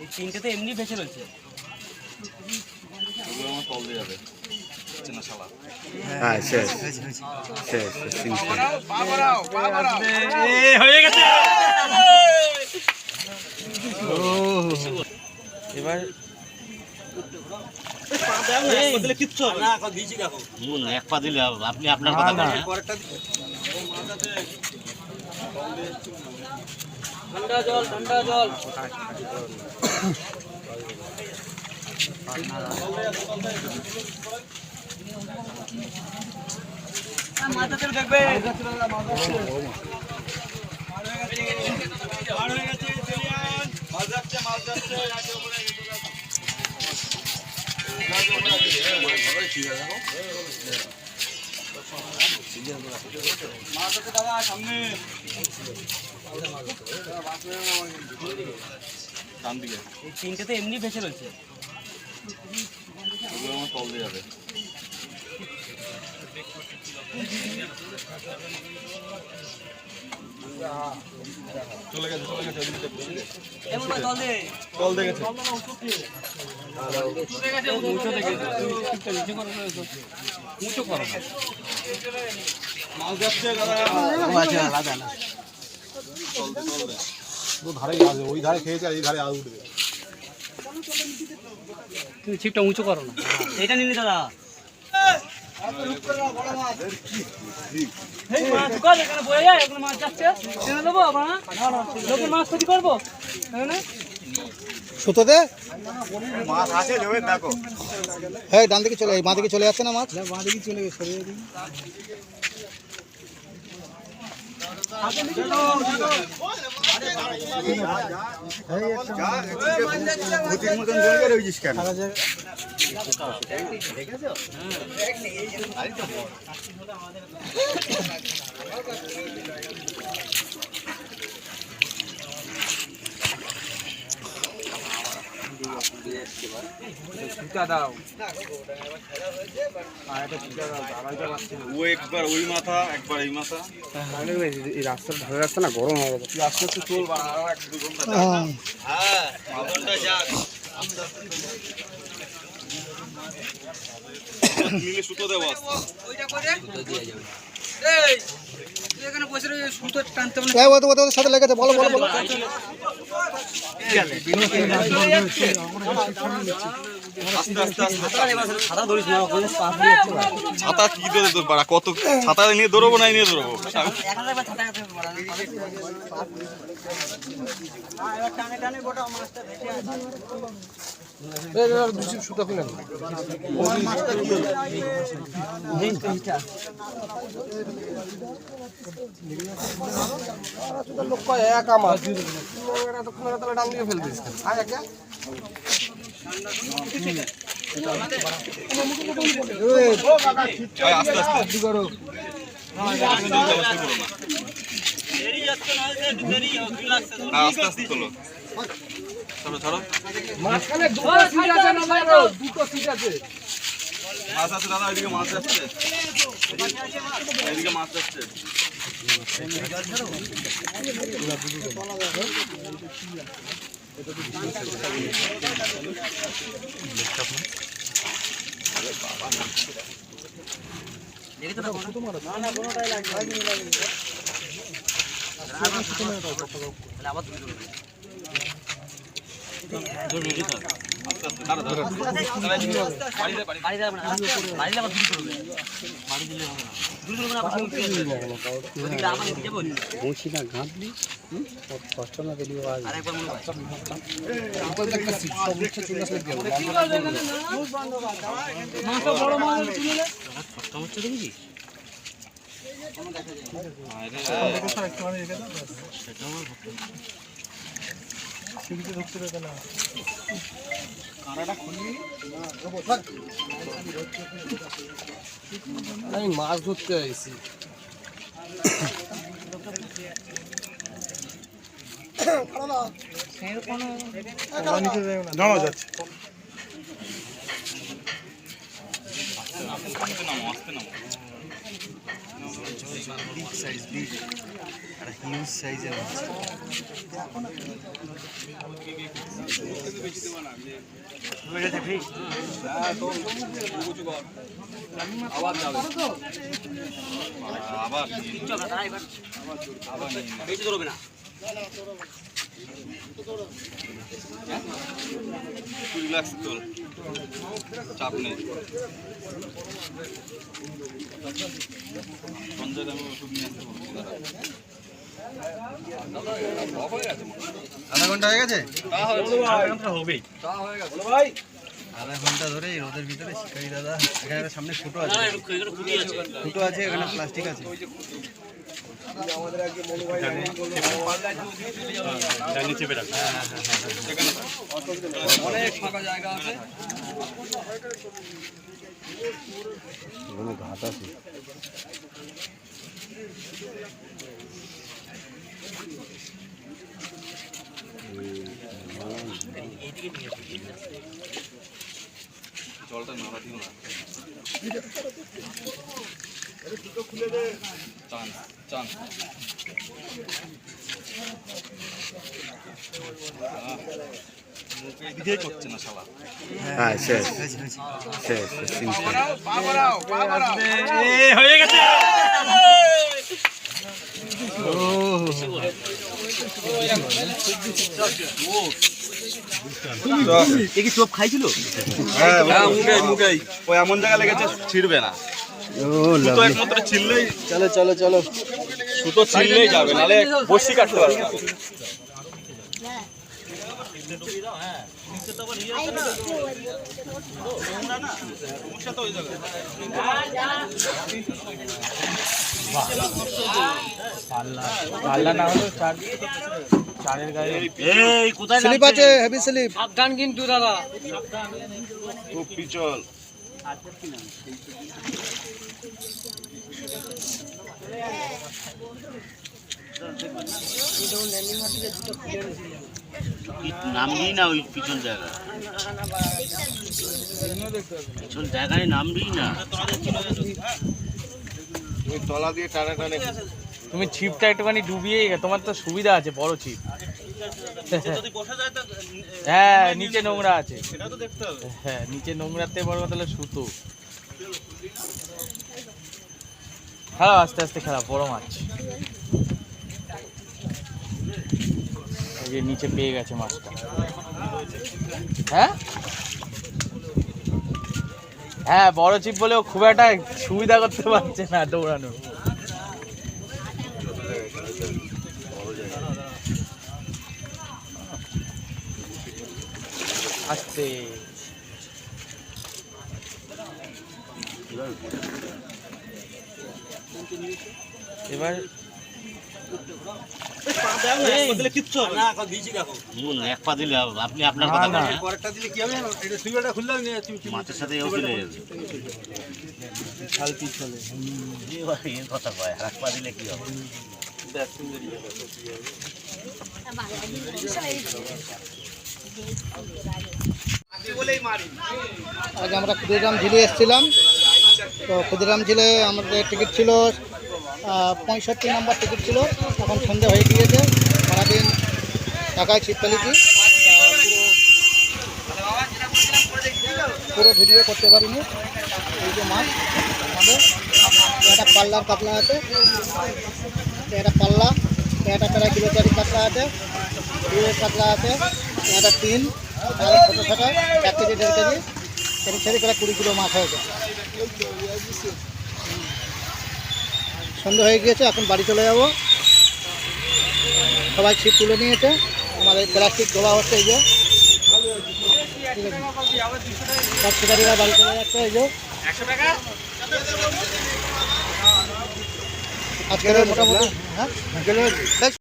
এই তিনটে তো এমনি ভেসে রয়েছে। ওগুলো আমার তল দিয়ে যাবে চেনা শালা। হ্যাঁ শেষ শেষ হয়ে গেছে। এবার এক পা দিলে আপনি আপনার কথা বলেন। ঠান্ডা জল ঠান্ডা জল। মাথা তেল দেখবে। এই তিনটে তো এমনি ভেসে রয়েছে। ওগুলো আমার তল দিয়ে যাবে। চলে গেছে তল দিয়ে গেছে। উঁচু করো না। মাছ যাচ্ছে দাদা। ধারে আসবে, ওই ধারে খেয়েছে আর এই ধারে আলু উঠবে। তুমি ছিপটা উঁচু করো না। এটা নিলি দাদা। মাছ যাচ্ছে দেবো মাছ ক্ষতি করবো। সুতোতে মাছ আছে দেখো। হ্যাঁ ডান দিকে চলে বাঁ দিকে চলে যাচ্ছে না মাছ। বাঁ দিকে চলে গেছে। ও একবার ওই মাথা একবার এই মাথা। এই রাস্তার ধারে রাস্তা না গরম হয়ে গেছে। আস্তে আস্তে চল বা আরো 1-2 ঘন্টা। হ্যাঁ মাথনটা যাক। মিলে সুতো দেবো আস্তে। ওইটা করে সুতো দিয়ে যাবে। এই তুই এখানে বসে রয়ে সুতো টানতে হবে না। এই ওদের সাথে লেগেছে বলো বলো বলো। ছাতা কি দিয়ে তোর পাড়া কত ছাতা নিয়ে দৌড়বো না নিয়ে দৌড়বো। সুতো খুলে লোক এক আমার ডাল দিয়ে ফেলতে আস্তে আস্তে করো। আস্তে আস্তে তোলো। ছাড়ো ছাড়ো। মাঝখানে দুটো সিট আছে না মারো, দুটো সিট আছে। মাছ আছে দাদা, এদিকে মাছ যাচ্ছে, এদিকে মাছ যাচ্ছে। আমি মাছ ধরতে আইছি। জানা যাচ্ছে হিউজ সাইজের আবার যাবে আবার বেশি ধরবে না রিল্যাক্স চল, চাপ নেই। সঞ্জয় আমি ওষুধ নিয়ে আসতে বলছি দাদা। আধা ঘন্টা হয়ে গেছে? হবেই। আধা ঘন্টা ধরে এই রোদের ভিতরে শিকারি দাদা। এখানে একটা সামনে ফুটো আছে, ফুটো আছে, এখানে প্লাস্টিক আছে। অনেক ফাঁকা জায়গা আছে ঘাট আছে। জলটা নাড়া দিও না। চান চান মুখে এদিকে করছে না শালা। হ্যাঁ শেষ শেষ। হয়ে গেছে। চোপ খাইছিল? মুখেই ওই এমন জায়গা লেগেছে ছিড়বে না। সুতো একমাত্র ছিললেই, চলো চলো চলো। সুতো ছিললেই যাবে, নাহলে বসি কাটতে পারবে না। স্লিপ আছে, হেভি স্লিপ। সাবধান কিন্তু দাদা খুব পিছল। নামবি না ওই পিছন জায়গা, পিছন জায়গায় নামবি না। ওই তলা দিয়ে টানা টানে তুমি ছিপটা একটুখানি ডুবিয়ে, তোমার তো সুবিধা আছে বড় ছিপ। হ্যাঁ নিচে নোংরা আছে, হ্যাঁ নিচে নোংরাতে বড় তাহলে সুতো খেলা, আস্তে আস্তে খেলা, বড় মাছ। এই যে নিচে পেয়ে গেছে মাছটা। হ্যাঁ হ্যাঁ বড় ছিপ বলেও খুব একটা সুবিধা করতে পারছে না দৌড়ানো। আস্তে এবার এক পা দিলে আপনি আপনার কথা না, বলেন। পরেরটা দিলে কি হবে? এটা সুইটা খুললে মাছের সাথে এও চলে যাবে। শালতি চলে। এর কথা কয়, আর এক পা দিলে কি হবে? আজ আমরা ক্ষুদিরাম ঝিলে এসেছিলাম। তো ক্ষুদিরাম ঝিলে আমাদের টিকিট ছিল 65 নম্বর টিকিট ছিল। এখন সন্ধে হয়ে গিয়েছে, সারাদিন ঢাকায় ছিপ ফেলেছি। পুরো ভিডিও করতে পারিনি। এই যে মাছ আমাদের, একটা পাল্লার কাতলা আছে, একটা পাল্লা, একটা প্রায় কিলো 4 কাতলা আছে, 2 কাতলা আছে, একটা 3, আর ছোটো ছোটো 1 কেজি 1.5 কেজি, এর ছেড়ে প্রায় 20 কিলো মাছ হয়েছে। সন্ধ্যা হয়ে গিয়েছে, এখন বাড়ি চলে যাব। সবাই ছিপ তুলে নিয়েছে, আমাদের প্লাস্টিক ধোয়া হচ্ছে। এই যে সব শিকারীরা বাড়ি চলে যাচ্ছে। এই যে আজকের মোটামুটি হ্যাঁ